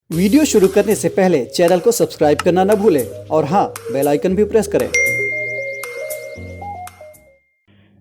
Video शुरू करने से पहले चैनल को सब्सक्राइब करना न भूलें और हाँ, बेल आइकन भी प्रेस करें।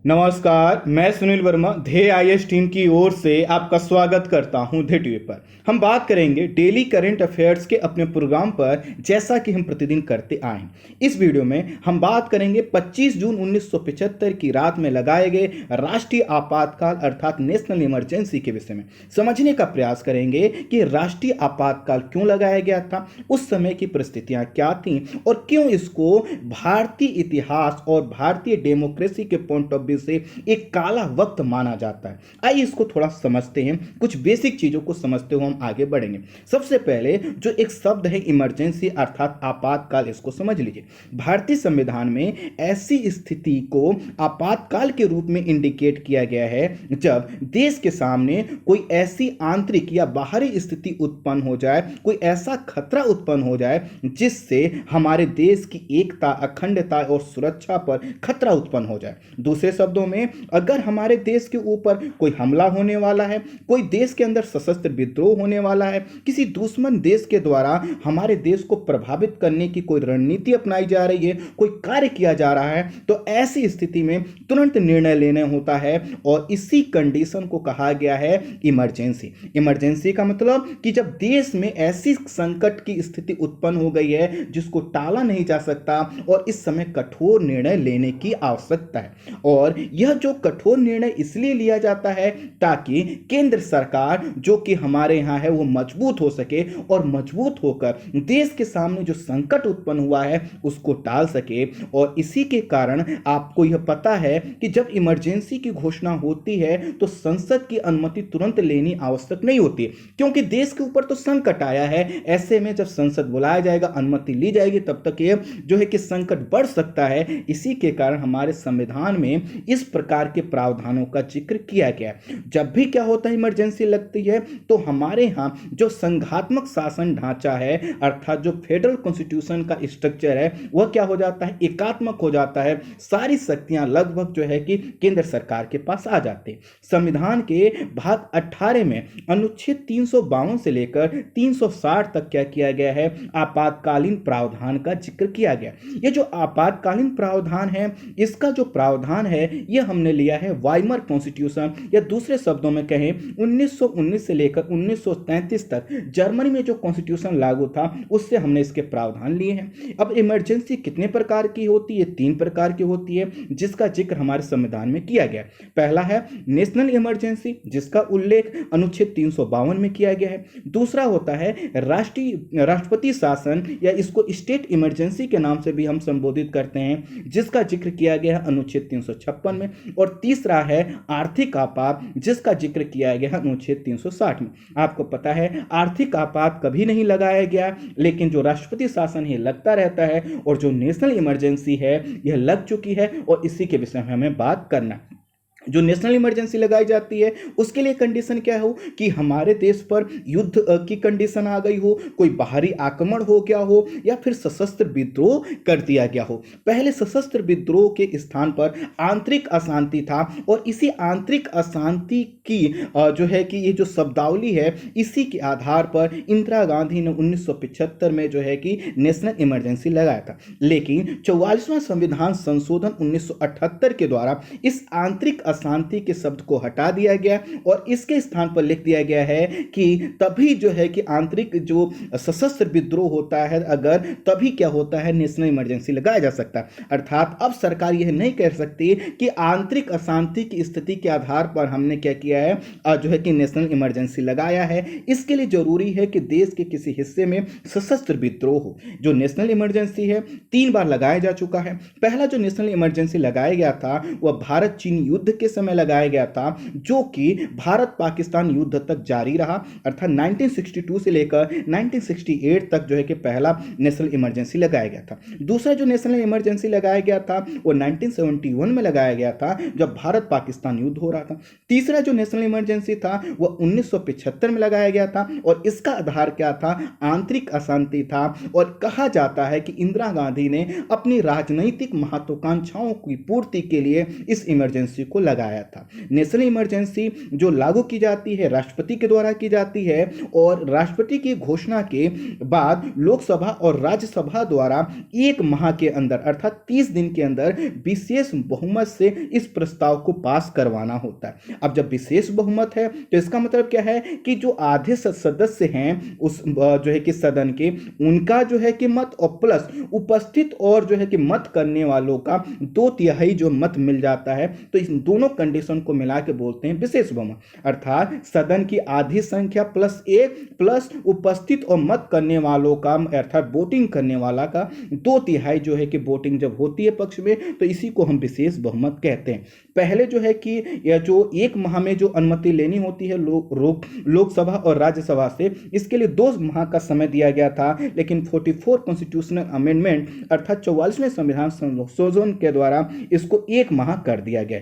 नमस्कार, मैं सुनील वर्मा ध्येय आईएएस टीम की ओर से आपका स्वागत करता हूं ध्येय टीवी पर। हम बात करेंगे डेली करंट अफेयर्स के अपने प्रोग्राम पर, जैसा कि हम प्रतिदिन करते आए हैं। इस वीडियो में हम बात करेंगे 25 जून 1975 की रात में लगाए गए राष्ट्रीय आपातकाल अर्थात नेशनल इमरजेंसी के विषय में समझने का प्रयास करेंगे कि राष्ट्रीय आपातकाल क्यों लगाया गया था, उस समय की परिस्थितियां क्या थीं और क्यों इसको भारतीय इतिहास और भारतीय डेमोक्रेसी के पॉइंट ऑफ व्यू से एक काला वक्त माना जाता है। आइए इसको थोड़ा समझते हैं, कुछ बेसिक चीजों को समझते हुए हम आगे बढ़ेंगे। सबसे पहले जो एक शब्द है इमरजेंसी अर्थात आपातकाल, इसको समझ लीजिए। भारतीय संविधान में ऐसी स्थिति को आपातकाल के रूप में इंडिकेट किया गया है जब देश के सामने कोई ऐसी आंतरिक या बाहरी स्थिति उत्पन्न हो जाए, कोई ऐसा खतरा उत्पन्न हो जाए जिससे हमारे देश की एकता, अखंडता और सुरक्षा पर खतरा उत्पन्न हो जाए। दूसरे शब्दों में, अगर हमारे देश के ऊपर कोई हमला होने वाला है, कोई देश के अंदर सशस्त्र विद्रोह होने वाला है, किसी दुश्मन देश के द्वारा हमारे देश को प्रभावित करने की कोई रणनीति अपनाई जा रही है, कोई कार्य किया जा रहा है, तो ऐसी स्थिति में तुरंत निर्णय लेना होता है और इसी कंडीशन को कहा गया है इमरजेंसी। इमरजेंसी का मतलब कि जब देश में ऐसी संकट की स्थिति उत्पन्न हो गई है जिसको टाला नहीं जा सकता और इस समय कठोर निर्णय लेने की आवश्यकता है। और यह जो कठोर निर्णय इसलिए लिया जाता है ताकि केंद्र सरकार जो कि हमारे यहाँ है वो मजबूत हो सके और मजबूत होकर देश के सामने जो संकट उत्पन्न हुआ है उसको टाल सके। और इसी के कारण आपको यह पता है कि जब इमरजेंसी की घोषणा होती है तो संसद की अनुमति तुरंत लेनी आवश्यक नहीं होती, क्योंकि देश के ऊपर तो संकट आया है। ऐसे में जब संसद बुलाया जाएगा, अनुमति ली जाएगी, तब तक ये जो है कि संकट बढ़ सकता है। इसी के कारण हमारे संविधान में इस प्रकार के प्रावधानों का जिक्र किया गया है। जब भी क्या होता है, इमरजेंसी लगती है तो हमारे यहाँ जो संघात्मक शासन ढांचा है अर्थात जो फेडरल कॉन्स्टिट्यूशन का स्ट्रक्चर है वह क्या हो जाता है, एकात्मक हो जाता है। सारी शक्तियां लगभग जो है कि केंद्र सरकार के पास आ जाती है। संविधान के भाग 18 में अनुच्छेद 352 से लेकर 360 तक क्या किया गया है, आपातकालीन प्रावधान का जिक्र किया गया। ये जो आपातकालीन प्रावधान है, इसका जो प्रावधान है यह हमने लिया है वाइमर कॉन्स्टिट्यूशन, या दूसरे शब्दों में कहें 1919 से लेकर 1933 तक जर्मनी में जो कॉन्स्टिट्यूशन लागू था उससे हमने इसके प्रावधान लिए हैं। अब इमरजेंसी कितने प्रकार की होती है? 3 प्रकार की होती है जिसका जिक्र हमारे संविधान में किया गया। पहला है नेशनल इमरजेंसी, जिसका उल्लेख अनुच्छेद 352 में किया गया है। दूसरा होता है राष्ट्रपति शासन, या इसको स्टेट इमरजेंसी के नाम से भी हम संबोधित करते हैं, जिसका जिक्र किया गया है अनुच्छेद 356 में। और तीसरा है आर्थिक आपात, जिसका जिक्र किया गया है अनुच्छेद 360 में। आपको पता है आर्थिक आपात कभी नहीं लगाया गया, लेकिन जो राष्ट्रपति शासन है लगता रहता है, और जो नेशनल इमरजेंसी है यह लग चुकी है, और इसी के विषय में हमें बात करना है। जो नेशनल इमरजेंसी लगाई जाती है उसके लिए कंडीशन क्या हो कि हमारे देश पर युद्ध की कंडीशन आ गई हो, कोई बाहरी आक्रमण हो गया हो, या फिर सशस्त्र विद्रोह कर दिया गया हो। पहले सशस्त्र विद्रोह के स्थान पर आंतरिक अशांति था, और इसी आंतरिक अशांति की जो है कि ये जो शब्दावली है, इसी के आधार पर इंदिरा गांधी ने 1975 में जो है कि नेशनल इमरजेंसी लगाया था। लेकिन 44वां संविधान संशोधन 1978 के द्वारा इस आंतरिक अशांति के शब्द को हटा दिया गया, और इसके स्थान पर लिख दिया गया है कि तभी जो है कि आंतरिक जो सशस्त्र विद्रोह होता है, अगर तभी क्या होता है, नेशनल इमरजेंसी लगाया जा सकता है। अर्थात अब सरकार यह नहीं कह सकती कि आंतरिक अशांति की स्थिति के आधार पर हमने क्या किया है, जो है कि नेशनल इमरजेंसी लगाया है। इसके लिए जरूरी है कि देश के किसी हिस्से में सशस्त्र विद्रोह हो। जो नेशनल इमरजेंसी है 3 बार लगाया जा चुका है। पहला जो नेशनल इमरजेंसी लगाया गया था वह भारत चीन युद्ध के समय लगाया गया था, जो कि भारत पाकिस्तान युद्ध तक जारी रहा, अर्थात 1962 से लेकर 1968 तक जो है कि पहला नेशनल इमरजेंसी लगाया गया था। दूसरा जो नेशनल इमरजेंसी लगाया गया था वो 1971 में लगाया गया था, जब भारत पाकिस्तान युद्ध हो रहा था। तीसरा जो नेशनल इमरजेंसी था वह 1975 में लगाया गया था, और इसका आधार क्या था, आंतरिक अशांति था। और कहा जाता है कि इंदिरा गांधी ने अपनी राजनीतिक महत्वाकांक्षाओं की पूर्ति के लिए इस इमरजेंसी को लगाया। लगाया था। नेशनल इमरजेंसी जो लागू की जाती है राष्ट्रपति के द्वारा की जाती है, और राष्ट्रपति की घोषणा के बाद लोकसभा और राज्यसभा द्वारा 1 माह के अंदर अर्थात 30 दिन के अंदर विशेष बहुमत से इस प्रस्ताव को पास करवाना होता है। अब जब विशेष बहुमत है तो इसका मतलब क्या है कि जो आधे सदस्य हैं उस जो है कि सदन के, उनका जो है कि मत और प्लस उपस्थित और जो है कि मत करने वालों का 2/3 जो मत मिल जाता है, तो इस दोनों कंडीशन को मिला के बोलते हैं विशेष बहुमत। अर्थात सदन की आधी संख्या प्लस 1 प्लस उपस्थित और मत करने वालों का अर्थात वोटिंग करने वाला का 2/3 जो है कि वोटिंग जब होती है पक्ष में, तो इसी को हम विशेष बहुमत कहते हैं। पहले जो है कि यह जो 1 माह में जो अनुमति लेनी होती है लोकसभा और राज्यसभा से, इसके लिए 2 माह का समय दिया गया था, लेकिन 44 कॉन्स्टिट्यूशनल अमेंडमेंट अर्थात 44वें संविधान संशोधन के द्वारा इसको 1 माह कर दिया गया।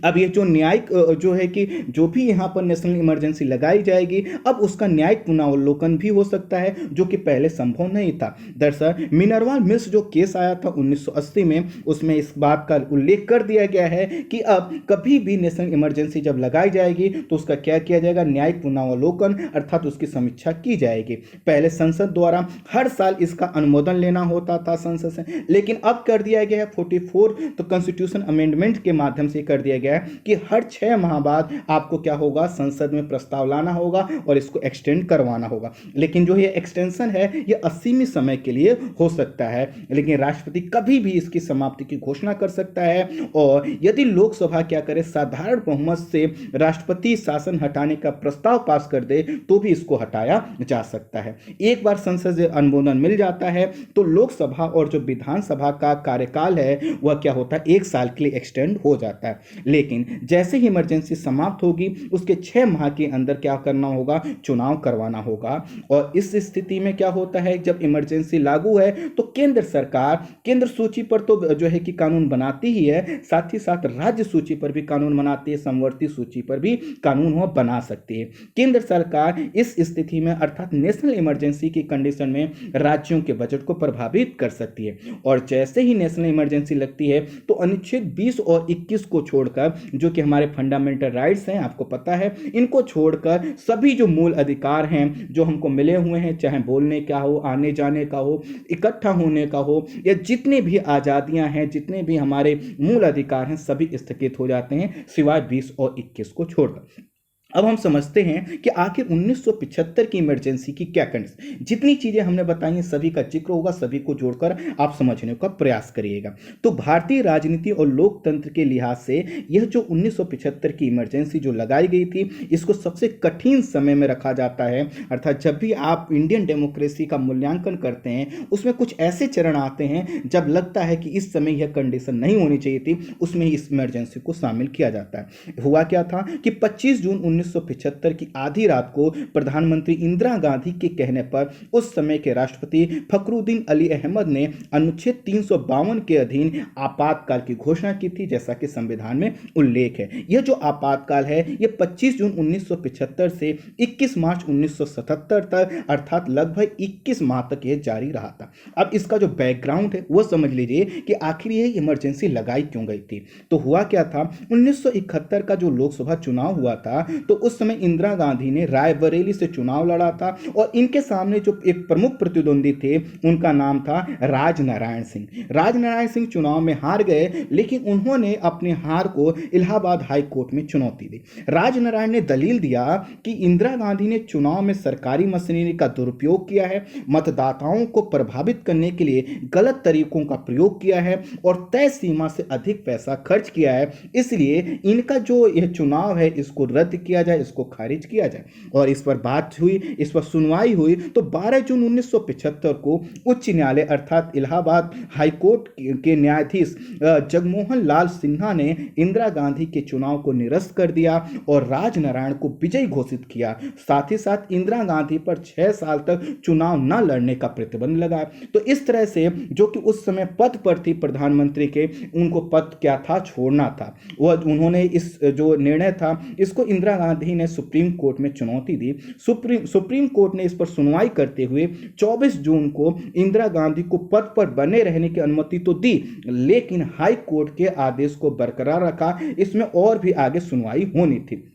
अब ये जो न्यायिक जो है कि जो भी यहाँ पर नेशनल इमरजेंसी लगाई जाएगी, अब उसका न्यायिक पुनरावलोकन भी हो सकता है, जो कि पहले संभव नहीं था। दरअसल मिनर्वा मिल्स जो केस आया था 1980 में, उसमें इस बात का उल्लेख कर दिया गया है कि अब कभी भी नेशनल इमरजेंसी जब लगाई जाएगी तो उसका क्या किया जाएगा, न्यायिक पुनरावलोकन अर्थात उसकी समीक्षा की जाएगी। पहले संसद द्वारा हर साल इसका अनुमोदन लेना होता था संसद से, लेकिन अब कर दिया गया है 44 तो कॉन्स्टिट्यूशन अमेंडमेंट के माध्यम से कर दिया गया है कि हर 6 माह बाद आपको क्या होगा, संसद में प्रस्ताव लाना होगा और इसको एक्सटेंड करवाना होगा। लेकिन जो ये एक्सटेंशन है ये असीमित समय के लिए हो सकता है, लेकिन राष्ट्रपति कभी भी इसकी समाप्ति की घोषणा कर सकता है, और यदि लोकसभा क्या करे, साधारण बहुमत से राष्ट्रपति शासन हटाने का प्रस्ताव पास कर दे तो भी इसको हटाया जा सकता है। एक बार संसद से अनुमोदन मिल जाता है तो लोकसभा और जो विधानसभा का कार्यकाल है वह क्या होता है, 1 साल के लिए एक्सटेंड हो जाता है। लेकिन जैसे ही इमरजेंसी समाप्त होगी उसके 6 माह के अंदर क्या करना होगा, चुनाव करवाना होगा। और इस स्थिति में क्या होता है, जब इमरजेंसी लागू है तो केंद्र सरकार केंद्र सूची पर तो जो है कि कानून बनाती ही है, साथ ही साथ राज्य सूची पर भी कानून बनाती है, समवर्ती सूची पर भी कानून वह बना सकती है। केंद्र सरकार इस स्थिति में अर्थात नेशनल इमरजेंसी की कंडीशन में राज्यों के बजट को प्रभावित कर सकती है। और जैसे ही नेशनल इमरजेंसी लगती है तो अनुच्छेद 20 और 21 को छोड़कर, जो कि हमारे फंडामेंटल राइट्स हैं, आपको पता है, इनको छोड़कर सभी जो मूल अधिकार हैं जो हमको मिले हुए हैं, चाहे बोलने का हो, आने जाने का हो, इकट्ठा होने का हो, या जितने भी आज़ादियां हैं, जितने भी हमारे मूल अधिकार हैं, सभी स्थगित हो जाते हैं सिवाय 20 और 21 को छोड़कर। अब हम समझते हैं कि आखिर 1975 की इमरजेंसी की क्या कंडीशन, जितनी चीजें हमने बताई हैं सभी का जिक्र होगा, सभी को जोड़कर आप समझने का प्रयास करिएगा। तो भारतीय राजनीति और लोकतंत्र के लिहाज से यह जो 1975 की इमरजेंसी जो लगाई गई थी, इसको सबसे कठिन समय में रखा जाता है। अर्थात जब भी आप इंडियन डेमोक्रेसी का मूल्यांकन करते हैं उसमें कुछ ऐसे चरण आते हैं जब लगता है कि इस समय यह कंडीशन नहीं होनी चाहिए थी, उसमें ही इस इमरजेंसी को शामिल किया जाता है। हुआ क्या था कि 25 जून 1975 की आधी रात को प्रधानमंत्री इंदिरा गांधी के कहने पर उस समय के राष्ट्रपति फखरुद्दीन अली अहमद ने अनुच्छेद 352 के अधीन आपातकाल की घोषणा की थी, जैसा कि संविधान में उल्लेख है। यह जो आपातकाल है यह 25 जून 1975 से 21 मार्च 1977 तक अर्थात लगभग 21 माह तक यह जारी रहा था। अब इसका जो बैकग्राउंड है वह समझ लीजिए कि आखिर यह इमरजेंसी लगाई क्यों गई थी। तो हुआ क्या था, 1971 का जो लोकसभा चुनाव हुआ था तो उस समय इंदिरा गांधी ने रायबरेली से चुनाव लड़ा था, और इनके सामने जो एक प्रमुख प्रतिद्वंदी थे उनका नाम था राजनारायण सिंह। राजनारायण सिंह चुनाव में हार गए, लेकिन उन्होंने अपने हार को इलाहाबाद हाई कोर्ट में चुनौती दी। राजनारायण ने दलील दिया कि इंदिरा गांधी ने चुनाव में सरकारी मशीनरी का दुरुपयोग किया है, मतदाताओं को प्रभावित करने के लिए गलत तरीकों का प्रयोग किया है और तय सीमा से अधिक पैसा खर्च किया है, इसलिए इनका जो यह चुनाव है इसको रद्द किया जाए, इसको खारिज किया जाए। और इस पर बात हुई, इस पर सुनवाई हुई, तो 12 जून 1975 को उच्च न्यायालय अर्थात इलाहाबाद हाई कोर्ट के न्यायाधीश जगमोहन लाल सिन्हा ने इंदिरा गांधी के चुनाव को निरस्त कर दिया और राजनारायण को विजयी घोषित किया। साथ ही साथ इंदिरा गांधी पर 6 साल तक चुनाव न लड़ने का प्रतिबंध लगाया। तो इस तरह से जो कि उस समय पद पर थी प्रधानमंत्री के, उनको पद क्या था, छोड़ना था। वह उन्होंने इस जो निर्णय था इसको इंदिरा गांधी ने सुप्रीम कोर्ट में चुनौती दी। सुप्रीम कोर्ट ने इस पर सुनवाई करते हुए 24 जून को इंदिरा गांधी को पद पर बने रहने की अनुमति तो दी, लेकिन हाई कोर्ट के आदेश को बरकरार रखा। इसमें और भी आगे सुनवाई होनी थी।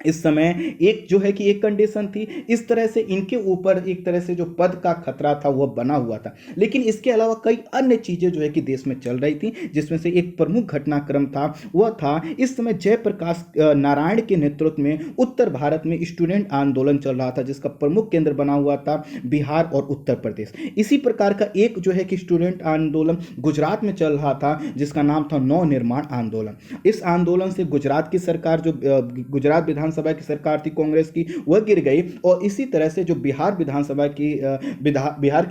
इस समय एक जो है कि एक कंडीशन थी, इस तरह से इनके ऊपर एक तरह से जो पद का खतरा था वह बना हुआ था, लेकिन इसके अलावा कई अन्य चीजें जो है कि देश में चल रही थी, जिसमें से एक प्रमुख घटनाक्रम था वह था इस समय जयप्रकाश नारायण के नेतृत्व में उत्तर भारत में स्टूडेंट आंदोलन चल रहा था, जिसका प्रमुख केंद्र बना हुआ था बिहार और उत्तर प्रदेश। इसी प्रकार का एक जो है कि स्टूडेंट आंदोलन गुजरात में चल रहा था, जिसका नाम था नव निर्माण आंदोलन। इस आंदोलन से गुजरात की सरकार, जो गुजरात विधानसभा की सरकार थी कांग्रेस की, वह गिर गई, और इसी तरह से जो बिहार की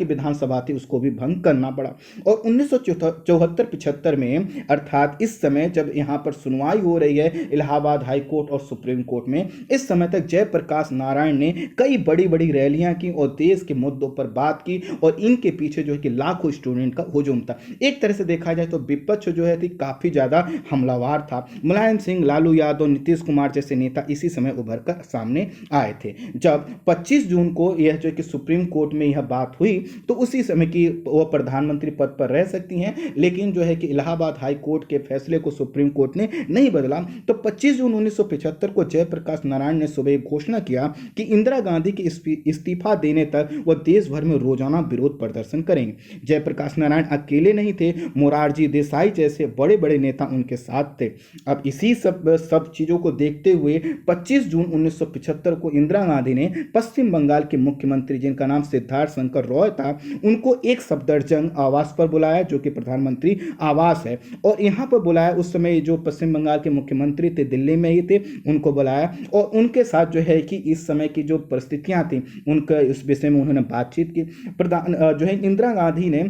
विधानसभा थी उसको भी भंग करना पड़ा। और 1974-75 में, अर्थात इस समय जब यहां पर सुनवाई हो रही है इलाहाबाद हाई कोर्ट और सुप्रीम कोर्ट में, इस समय तक जयप्रकाश नारायण ने कई बड़ी बड़ी रैलियां की और देश के मुद्दों पर बात की, और इनके पीछे जो है कि लाखों स्टूडेंट का हुजूम था। एक तरह से देखा जाए तो विपक्ष जो है काफी ज्यादा हमलावर था। मुलायम सिंह, लालू यादव, नीतीश कुमार जैसे नेता इसी समय उभर कर सामने आए थे। जब 25 जून को यह जो कि सुप्रीम कोर्ट में यह बात हुई, तो उसी समय की वह प्रधानमंत्री पद पर रह सकती हैं, लेकिन जो है कि इलाहाबाद हाई कोर्ट के फैसले को सुप्रीम कोर्ट ने नहीं बदला। तो 25 जून 1975 को जयप्रकाश नारायण ने सुबह घोषणा किया कि इंदिरा गांधी के इस्तीफा देने तक वह देश भर में रोजाना विरोध प्रदर्शन करेंगे। जयप्रकाश नारायण अकेले नहीं थे, मोरारजी देसाई जैसे बड़े बड़े नेता उनके साथ थे। अब इसी सब चीजों को देखते हुए 25 जून 1975 को इंदिरा गांधी ने पश्चिम बंगाल के मुख्यमंत्री, जिनका नाम सिद्धार्थ शंकर रॉय था, उनको एक सफदरजंग आवास पर बुलाया, जो कि प्रधानमंत्री आवास है, और यहां पर बुलाया। उस समय जो पश्चिम बंगाल के मुख्यमंत्री थे दिल्ली में ही थे, उनको बुलाया, और उनके साथ जो है कि इस समय की जो परिस्थितियां थी उनका इस विषय में उन्होंने बातचीत की। जो है इंदिरा गांधी ने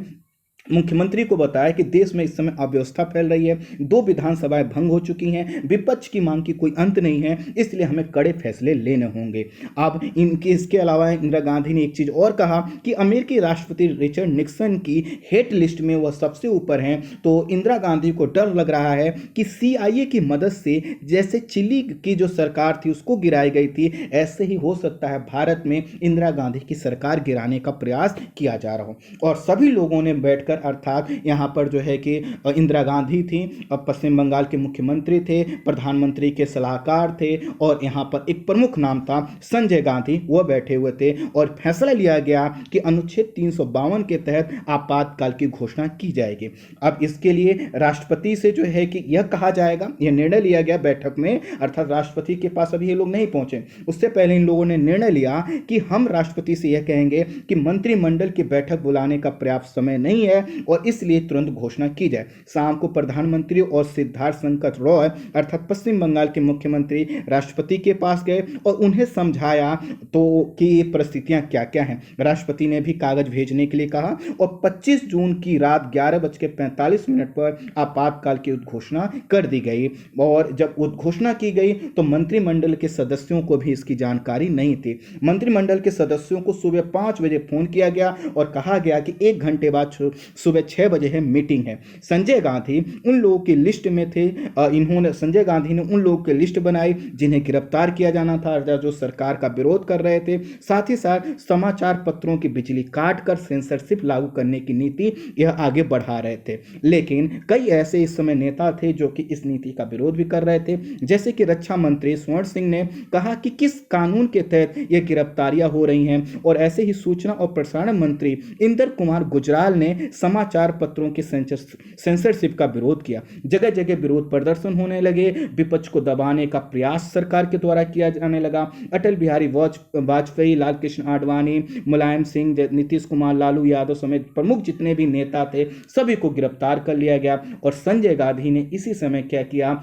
मुख्यमंत्री को बताया कि देश में इस समय अव्यवस्था फैल रही है, 2 विधानसभाएं भंग हो चुकी हैं, विपक्ष की मांग की कोई अंत नहीं है, इसलिए हमें कड़े फैसले लेने होंगे। अब इसके अलावा इंदिरा गांधी ने एक चीज और कहा कि अमेरिकी राष्ट्रपति रिचर्ड निक्सन की हेट लिस्ट में वह सबसे ऊपर हैं, तो इंदिरा गांधी को डर लग रहा है कि CIA की मदद से जैसे चिली की जो सरकार थी उसको गिराई गई थी, ऐसे ही हो सकता है भारत में इंदिरा गांधी की सरकार गिराने का प्रयास किया जा रहा हो। और सभी लोगों ने बैठकर, अर्थात यहां पर जो है कि इंदिरा गांधी थी, अब पश्चिम बंगाल के मुख्यमंत्री थे, प्रधानमंत्री के सलाहकार थे, और यहां पर एक प्रमुख नाम था संजय गांधी, वह बैठे हुए थे, और फैसला लिया गया कि अनुच्छेद 352 के तहत आपातकाल की घोषणा की जाएगी। अब इसके लिए राष्ट्रपति से जो है कि यह कहा जाएगा, यह निर्णय लिया गया बैठक में, अर्थात राष्ट्रपति के पास अभी ये लोग नहीं पहुंचे, उससे पहले इन लोगों ने निर्णय लिया कि हम राष्ट्रपति से यह कहेंगे कि मंत्रिमंडल की बैठक बुलाने का पर्याप्त समय नहीं है, और इसलिए तुरंत घोषणा की जाए। शाम को प्रधानमंत्री और सिद्धार्थ शंकर रॉय, अर्थात पश्चिम बंगाल के मुख्यमंत्री, राष्ट्रपति के पास गए और उन्हें समझाया तो कि ये परिस्थितियां क्या क्या हैं। राष्ट्रपति ने भी कागज भेजने के लिए कहा, और 25 जून की रात 11:45 पर आपातकाल की उद्घोषणा कर दी गई। और जब उद्घोषणा की गई तो मंत्रिमंडल के सदस्यों को भी इसकी जानकारी नहीं थी। मंत्रिमंडल के सदस्यों को सुबह 5 बजे फोन किया गया और कहा गया कि 1 घंटे बाद सुबह 6 बजे है मीटिंग है। संजय गांधी उन लोगों की लिस्ट में थे। संजय गांधी ने उन लोगों की लिस्ट बनाई जिन्हें गिरफ्तार किया जाना था, जो सरकार का विरोध कर रहे थे। साथ ही साथ समाचार पत्रों की बिजली काटकर सेंसरशिप लागू करने की नीति यह आगे बढ़ा रहे थे। लेकिन कई ऐसे इस समय नेता थे जो कि इस नीति का विरोध भी कर रहे थे, जैसे कि रक्षा मंत्री स्वर्ण सिंह ने कहा कि किस कानून के तहत ये गिरफ्तारियां हो रही हैं, और ऐसे ही सूचना और प्रसारण मंत्री इंदर कुमार गुजराल ने समाचार पत्रों की सेंसरशिप का विरोध किया। जगह जगह विरोध प्रदर्शन होने लगे, विपक्ष को दबाने का प्रयास सरकार के द्वारा किया जाने लगा। अटल बिहारी वाजपेयी, लाल कृष्ण आडवाणी, मुलायम सिंह, नीतीश कुमार, लालू यादव समेत प्रमुख जितने भी नेता थे सभी को गिरफ्तार कर लिया गया। और संजय गांधी ने इसी समय क्या किया,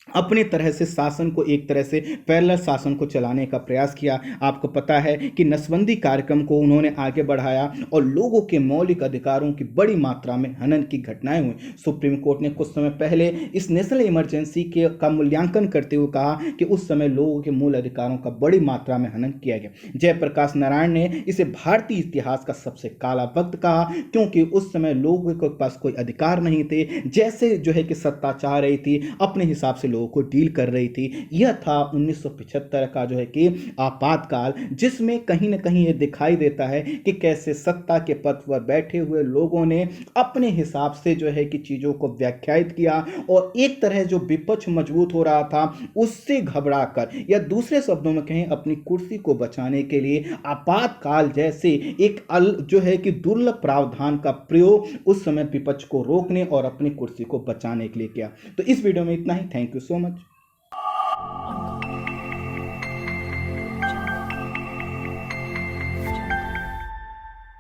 अपने तरह से शासन को, एक तरह से पैरेलल शासन को चलाने का प्रयास किया। आपको पता है कि नसबंदी कार्यक्रम को उन्होंने आगे बढ़ाया और लोगों के मौलिक अधिकारों की बड़ी मात्रा में हनन की घटनाएं हुई। सुप्रीम कोर्ट ने कुछ समय पहले इस नेशनल इमरजेंसी का मूल्यांकन करते हुए कहा कि उस समय लोगों के मूल अधिकारों का बड़ी मात्रा में हनन किया गया। जयप्रकाश नारायण ने इसे भारतीय इतिहास का सबसे काला वक्त कहा, क्योंकि उस समय लोगों के पास कोई अधिकार नहीं थे। जैसे जो है कि सत्ता चाह रही थी, अपने हिसाब से लोगों लोगों को डील कर रही थी। यह था 1975 का जो है कि आपातकाल, जिसमें कहीं ना कहीं ये दिखाई देता है कि कैसे सत्ता के पद पर बैठे हुए लोगों ने अपने हिसाब से जो है कि चीज़ों को व्याख्यायित किया और एक तरह जो विपक्ष मजबूत हो रहा था उससे घबरा कर, या दूसरे शब्दों में कहें अपनी कुर्सी को बचाने के लिए आपातकाल जैसे एक जो है कि दुर्लभ प्रावधान का प्रयोग उस समय विपक्ष को रोकने और अपनी कुर्सी को बचाने के लिए किया। तो इस वीडियो में इतना ही। Thank you so much.